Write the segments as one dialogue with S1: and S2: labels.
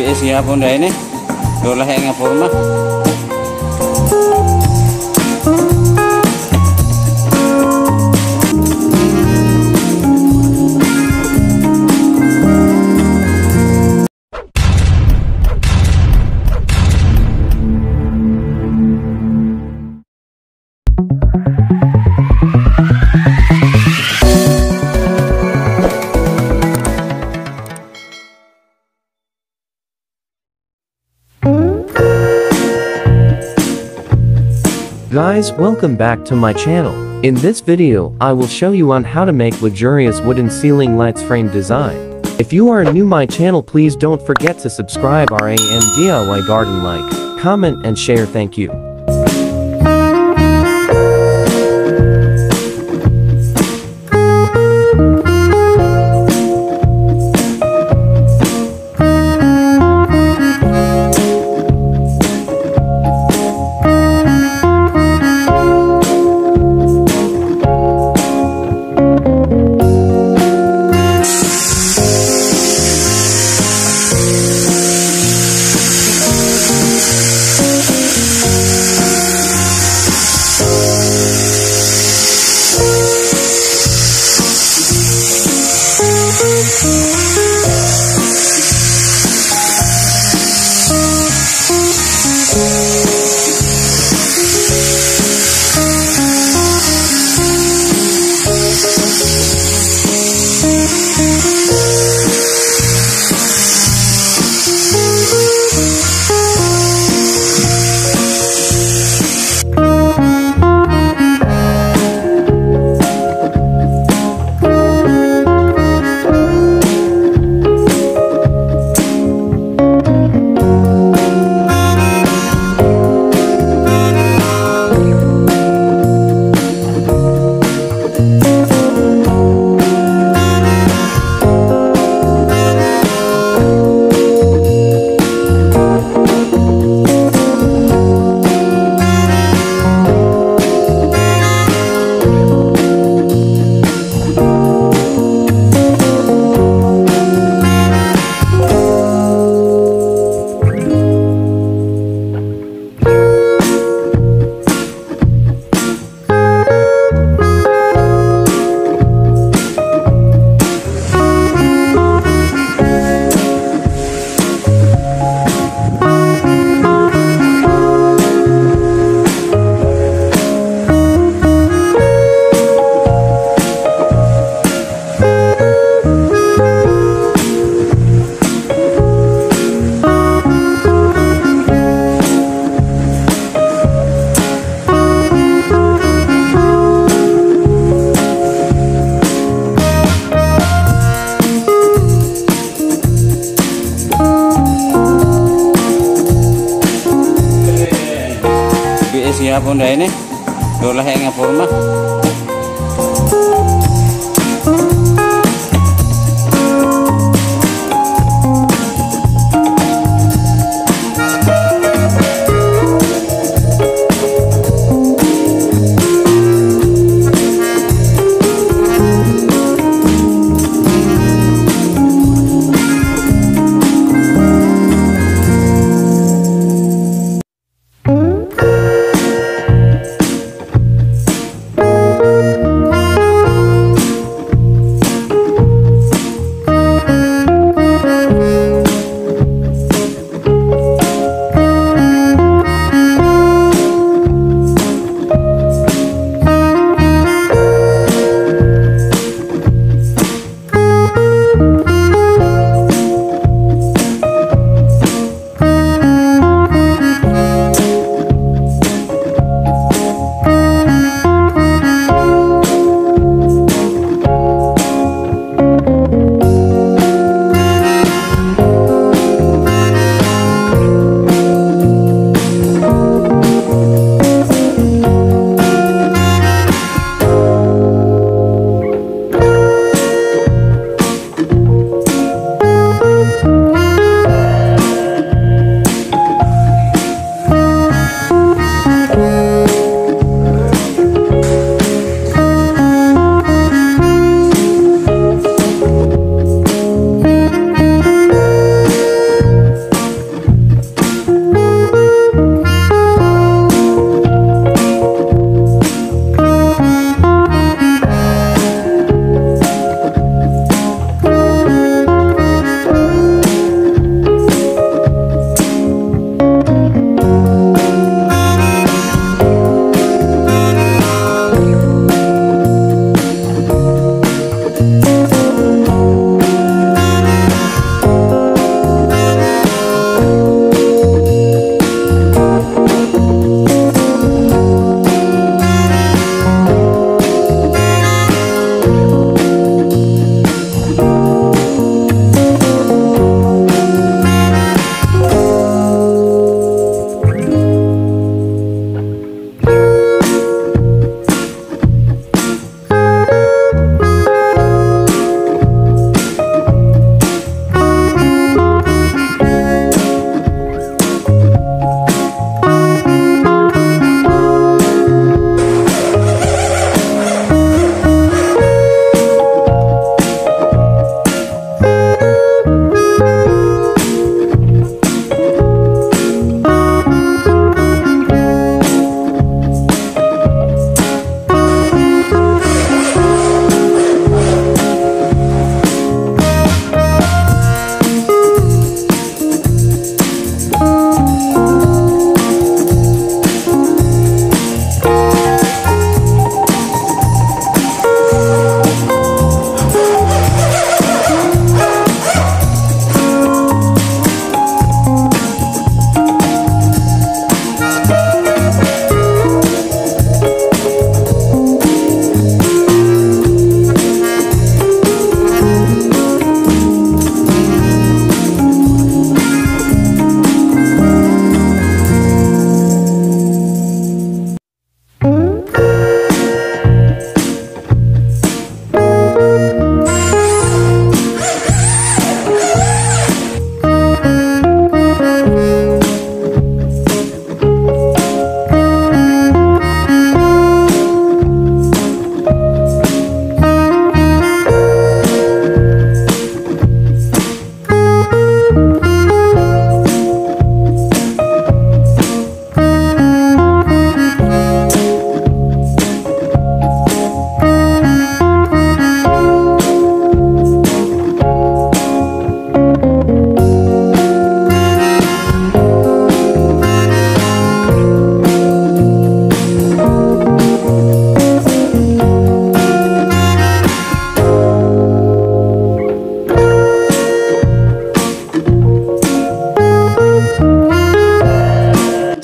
S1: Siap Honda ini dolah yang forma.
S2: Guys, welcome back to my channel. In this video, I will show you on how to make luxurious wooden ceiling lights frame design. If you are new my channel, please don't forget to subscribe our DIY garden, like, comment and share. Thank you.
S1: Siap Honda ini dolah yang forma.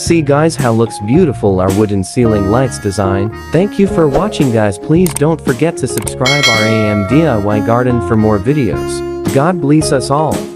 S2: See guys how looks beautiful our wooden ceiling lights design. Thank you for watching guys, please don't forget to subscribe our AM DIY garden for more videos. God bless us all.